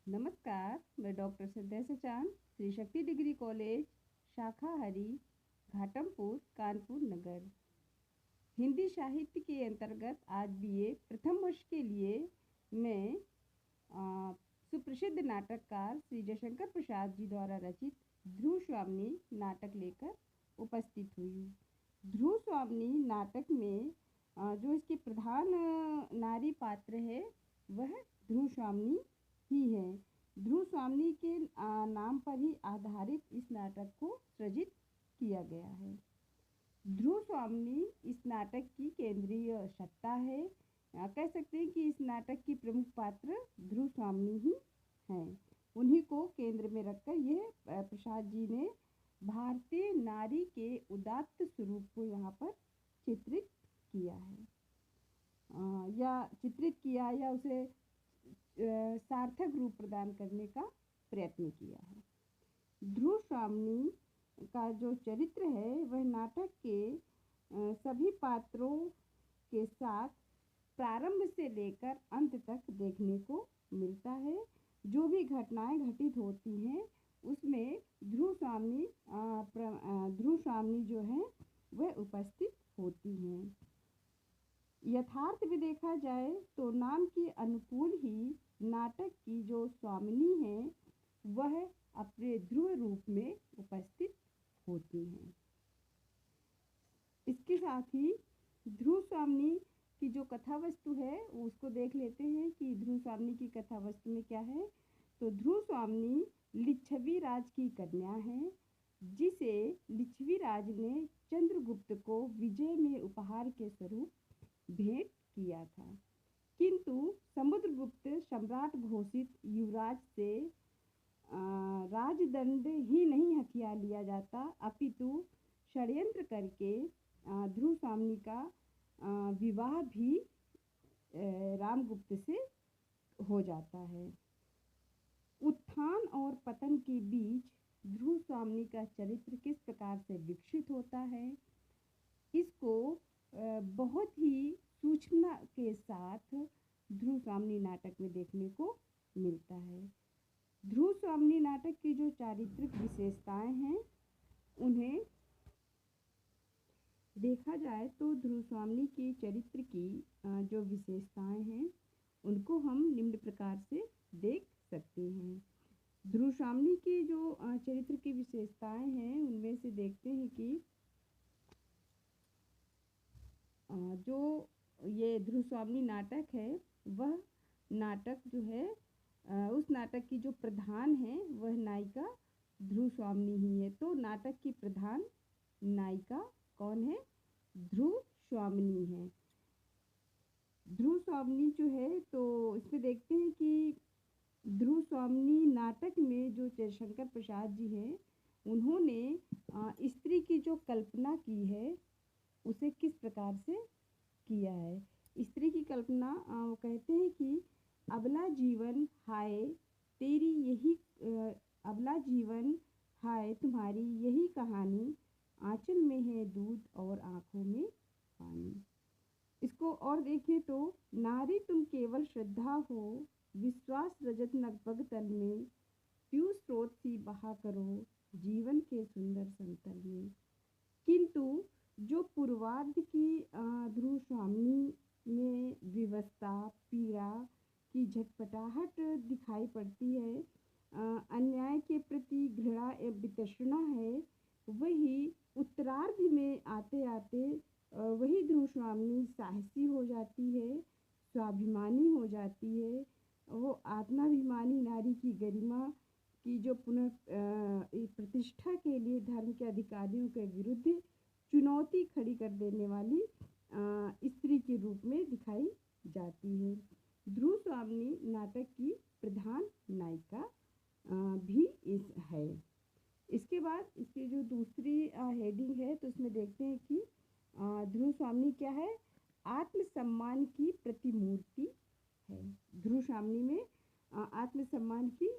नमस्कार, मैं डॉक्टर सिद्धेश चांद, श्री शक्ति डिग्री कॉलेज, शाखा हरी, घाटमपुर, कानपुर नगर। हिंदी साहित्य के अंतर्गत आज बीए प्रथम वर्ष के लिए मैं सुप्रसिद्ध नाटककार श्री जयशंकर प्रसाद जी द्वारा रचित ध्रुव स्वामिनी नाटक लेकर उपस्थित हुई हूँ। ध्रुव स्वामिनी नाटक में जो इसके प्रधान नारी पात्र है वह ध्रुव स्वामिनी ही है। ध्रुव स्वामिनी के नाम पर ही आधारित इस नाटक को सृजित किया गया है। ध्रुव स्वामिनी इस नाटक की केंद्रीय सत्ता है। कह सकते हैं कि इस नाटक की प्रमुख पात्र ध्रुव स्वामिनी ही हैं। उन्हीं को केंद्र में रखकर यह प्रसाद जी ने भारतीय नारी के उदात्त स्वरूप को यहाँ पर चित्रित किया है या उसे सार्थक रूप प्रदान करने का प्रयत्न किया है। ध्रुव स्वामिनी का जो चरित्र है वह नाटक के सभी पात्रों के साथ प्रारंभ से लेकर अंत तक देखने को मिलता है। जो भी घटनाएं घटित होती हैं उसमें ध्रुव स्वामिनी जो है वह उपस्थित होती हैं। यथार्थ में देखा जाए तो नाम के अनुकूल ही नाटक की जो स्वामिनी है वह अपने ध्रुव रूप में उपस्थित होती हैं। इसके साथ ही ध्रुव स्वामिनी की जो कथा वस्तु है उसको देख लेते हैं कि ध्रुव स्वामिनी की कथा वस्तु में क्या है। तो ध्रुव स्वामिनी लिच्छवी राज की कन्या है, जिसे लिच्छवी राज ने चंद्रगुप्त को विजय में उपहार के स्वरूप भेंट किया था, किंतु समुद्रगुप्त सम्राट घोषित युवराज से राजदंड ही नहीं हथिया लिया जाता, अपितु षड्यंत्र करके ध्रुव स्वामिनी का विवाह भी रामगुप्त से हो जाता है। उत्थान और पतन के बीच ध्रुव स्वामिनी का चरित्र किस प्रकार से विकसित होता है, इसको बहुत ही सूक्ष्मता के साथ ध्रुव स्वामिनी नाटक में देखने को मिलता है। ध्रुव स्वामिनी नाटक की जो चारित्रिक विशेषताएं हैं उन्हें देखा जाए तो ध्रुव स्वामिनी के चरित्र की जो विशेषताएं हैं उनको हम निम्न प्रकार से देख सकते हैं। ध्रुव स्वामिनी की जो चरित्र की विशेषताएं हैं उनमें से देखते हैं कि जो ये ध्रुव स्वामिनी नाटक है वह नाटक जो है उस नाटक की जो प्रधान है वह नायिका ध्रुव स्वामिनी ही है। तो नाटक की प्रधान नायिका कौन है? ध्रुव स्वामिनी है। ध्रुव स्वामिनी जो है तो इसमें देखते हैं कि ध्रुव स्वामिनी नाटक में जो जयशंकर प्रसाद जी हैं उन्होंने स्त्री की जो कल्पना की है उसे किस प्रकार से किया है। स्त्री की कल्पना वो कहते हैं कि अबला जीवन हाय तेरी यही अबला जीवन हाय तुम्हारी यही कहानी, आंचल में है दूध और आँखों में पानी। इसको और देखें तो नारी तुम केवल श्रद्धा हो, विश्वास रजत नगपग तल में, पीयूष स्रोत सी बहा करो जीवन के सुंदर समतल में। किंतु जो पूर्वार्ध की ध्रुव स्वामिनी में विवशता पीड़ा की झटपटाहट दिखाई पड़ती है, अन्याय के प्रति घृणा एवं वितृष्णा है, वही उत्तरार्ध में आते आते वही ध्रुव स्वामिनी साहसी हो जाती है, स्वाभिमानी हो जाती है। वो आत्माभिमानी नारी की गरिमा की जो पुनः प्रतिष्ठा के लिए धर्म के अधिकारियों के विरुद्ध चुनौती खड़ी कर देने वाली स्त्री के रूप में दिखाई जाती है। ध्रुव स्वामिनी नाटक की प्रधान नायिका भी है। इसके बाद इसकी जो दूसरी हेडिंग है तो उसमें देखते हैं कि ध्रुव स्वामिनी क्या है? आत्मसम्मान की प्रतिमूर्ति है। ध्रुव स्वामिनी में आत्मसम्मान की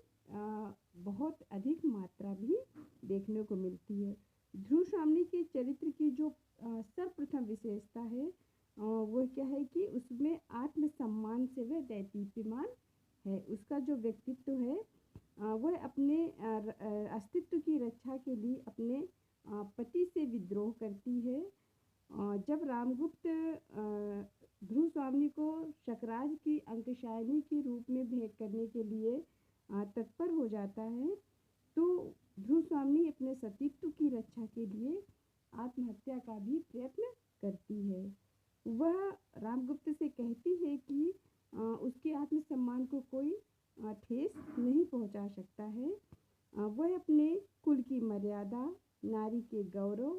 बहुत अधिक मात्रा भी देखने को मिलती है। ध्रुव स्वामिनी के चरित्र की जो सर्वप्रथम विशेषता है वो क्या है कि उसमें आत्मसम्मान से वह दैदीप्यमान है, उसका जो व्यक्तित्व है वह अपने अस्तित्व की रक्षा के लिए अपने पति से विद्रोह करती है। जब रामगुप्त ध्रुव स्वामी को शकराज की अंकशायनी के रूप में भेंट करने के लिए तत्पर हो जाता है, तो ध्रुव स्वामी अपने सतीत्व की रक्षा के लिए आत्महत्या का भी प्रयत्न करती है। वह रामगुप्त से कहती है कि उसके आत्मसम्मान को कोई ठेस नहीं पहुंचा सकता है। वह अपने कुल की मर्यादा, नारी के गौरव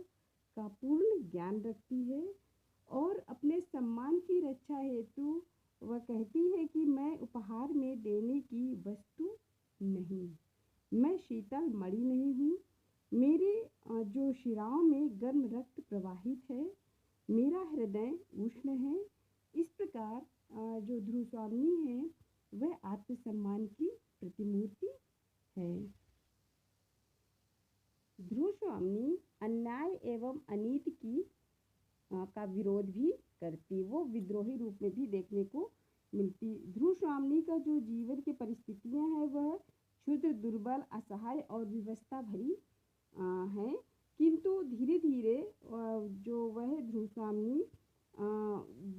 का पूर्ण ज्ञान रखती है और अपने सम्मान की रक्षा हेतु वह कहती है कि मैं उपहार में देने की वस्तु नहीं, मैं शीतल मणि नहीं हूँ, मेरे जो शिराओं में गर्म रक्त प्रवाहित है, मेरा हृदय उष्ण है। इस प्रकार जो ध्रुव स्वामी है वह आत्मसम्मान की प्रतिमूर्ति है। ध्रुव स्वामी अन्याय एवं अनीति की का विरोध भी करती, वो विद्रोही रूप में भी देखने को मिलती। ध्रुव स्वामी का जो जीवन की परिस्थितियां हैं वह क्षुद्र, दुर्बल, असहाय और विवशता भरी हैं, किंतु धीरे धीरे जो वह ध्रुव स्वामी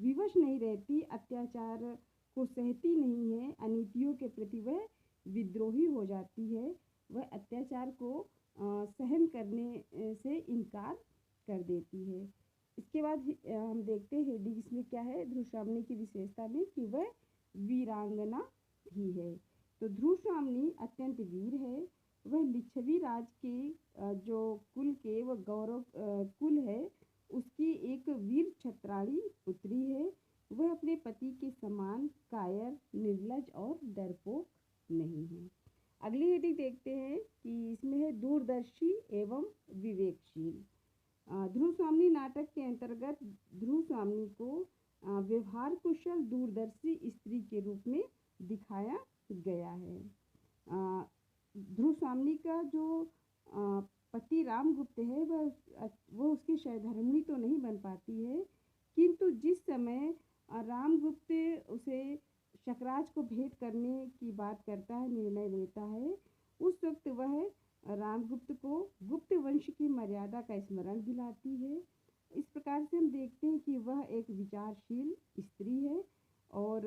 विवश नहीं रहती, अत्याचार को सहती नहीं है, अनीतियों के प्रति वह विद्रोही हो जाती है। वह अत्याचार को सहन करने से इनकार कर देती है। इसके बाद हम देखते हैं हेडिंग इसमें क्या है ध्रुव स्वामी की विशेषता में कि वह वीरांगना भी है। तो ध्रुव स्वामी अत्यंत वीर है। वह लिच्छवी राज के जो कुल के वह गौरव कुल है, उसकी एक वीर छत्राणी पुत्री है। वह अपने पति के समान कायर, निर्लज और डरपोक नहीं है। अगली हेडिंग देखते हैं कि इसमें है दूरदर्शी एवं विवेकशील। ध्रुव स्वामी नाटक के अंतर्गत ध्रुव स्वामी को व्यवहार कुशल दूरदर्शी स्त्री के रूप में दिखाया गया है। ध्रुव स्वामी का जो पति रामगुप्त है वह उसकी सहधर्मिणी तो नहीं बन पाती है, किंतु जिस समय रामगुप्त उसे शकराज को भेंट करने की बात करता है, निर्णय लेता है, उस वक्त वह रामगुप्त को गुप्त वंश की मर्यादा का स्मरण दिलाती है। इस प्रकार से हम देखते हैं कि वह एक विचारशील स्त्री है और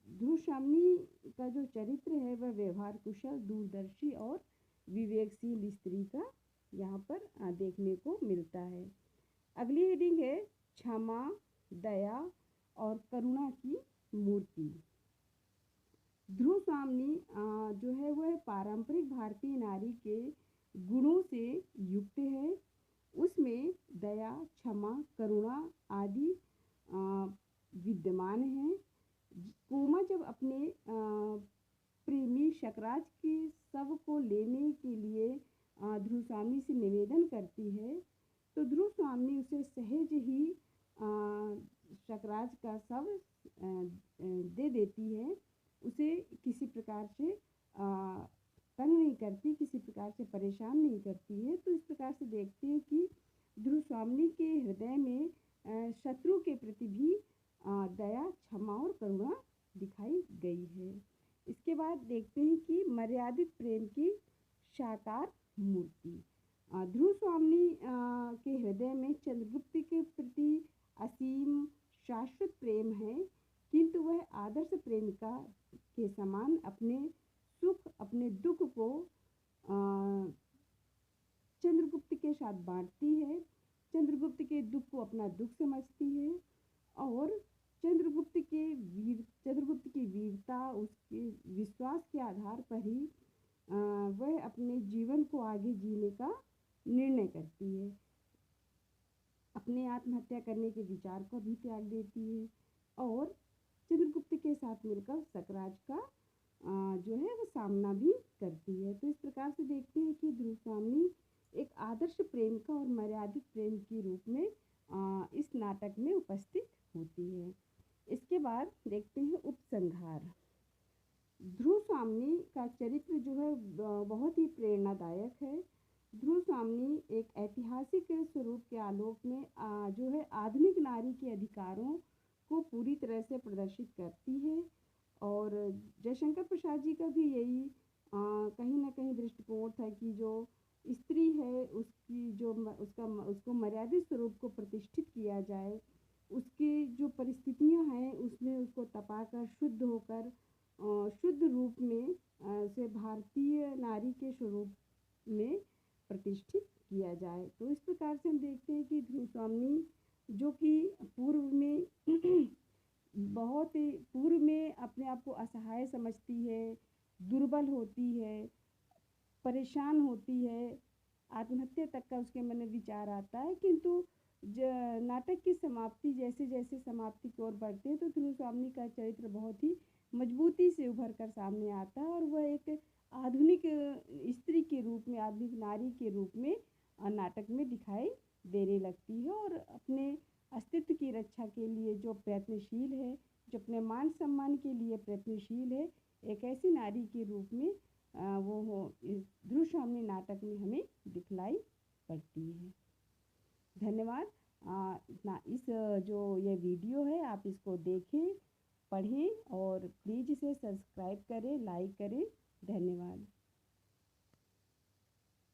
ध्रुव स्वामी का जो चरित्र है वह व्यवहार कुशल, दूरदर्शी और विवेकशील स्त्री का यहाँ पर देखने को मिलता है। अगली हेडिंग है क्षमा, दया और करुणा की मूर्ति। ध्रुव स्वामी जो है वह पारंपरिक भारतीय नारी के गुणों से युक्त है। उसमें दया, क्षमा, करुणा आदि विद्यमान हैं। कोमा जब अपने प्रेमी शकराज के शव को लेने के लिए ध्रुव स्वामी से निवेदन करती है, तो ध्रुव स्वामी उसे सहज ही शकराज का शव दे देती है। उसे किसी प्रकार से तंग नहीं करती, किसी प्रकार से परेशान नहीं करती है। तो इस प्रकार से देखते हैं कि ध्रुव स्वामी के हृदय में शत्रु के प्रति भी दया, क्षमा और करुणा दिखाई गई है। इसके बाद देखते हैं कि मर्यादित प्रेम की साकार मूर्ति। ध्रुव स्वामी के हृदय में चंद्रगुप्त के प्रति असीम शाश्वत प्रेम है, किंतु वह आदर्श प्रेमिका के समान अपने सुख, अपने दुख को चंद्रगुप्त के साथ बांटती है। चंद्रगुप्त के दुख को अपना दुख समझती है और चंद्रगुप्त की वीरता, उसके विश्वास के आधार पर ही वह अपने जीवन को आगे जीने का निर्णय करती है। अपने आत्महत्या करने के विचार को भी त्याग देती है और चंद्रगुप्त के साथ मिलकर शकराज का जो है वो सामना भी करती है। तो इस प्रकार से देखते हैं कि ध्रुव स्वामी एक आदर्श प्रेम का और मर्यादित प्रेम के रूप में इस नाटक में उपस्थित होती है। इसके बाद देखते हैं उपसंहार। ध्रुव स्वामी का चरित्र जो है बहुत ही प्रेरणादायक है। ध्रुव स्वामी एक ऐतिहासिक स्वरूप के आलोक में जो है आधुनिक नारी के अधिकारों को पूरी तरह से प्रदर्शित करती है और जयशंकर प्रसाद जी का भी यही कहीं ना कहीं दृष्टिकोण था कि जो स्त्री है उसकी जो उसको मर्यादित स्वरूप को प्रतिष्ठित किया जाए, उसकी जो परिस्थितियां हैं उसमें उसको तपाकर शुद्ध होकर शुद्ध रूप में से भारतीय नारी के स्वरूप में प्रतिष्ठित किया जाए। तो इस प्रकार से हम देखते हैं कि ध्रुव स्वामी जो कि पूर्व में बहुत ही पूर्व में अपने आप को असहाय समझती है, दुर्बल होती है, परेशान होती है, आत्महत्या तक का उसके मन में विचार आता है, किंतु नाटक की समाप्ति जैसे जैसे समाप्ति की ओर बढ़ते हैं तो ध्रुव स्वामी का चरित्र बहुत ही मजबूती से उभर कर सामने आता है और वह एक आधुनिक स्त्री के रूप में, आधुनिक नारी के रूप में नाटक में दिखाई देने लगती है और अपने अस्तित्व की रक्षा के लिए जो प्रयत्नशील है, जो अपने मान सम्मान के लिए प्रयत्नशील है, एक ऐसी नारी के रूप में वो हो इस ध्रुव स्वामी नाटक में हमें दिखलाई पड़ती है। धन्यवाद। इतना इस जो ये वीडियो है आप इसको देखें, पढ़ें और प्लीज़ इसे सब्सक्राइब करें, लाइक करें। धन्यवाद।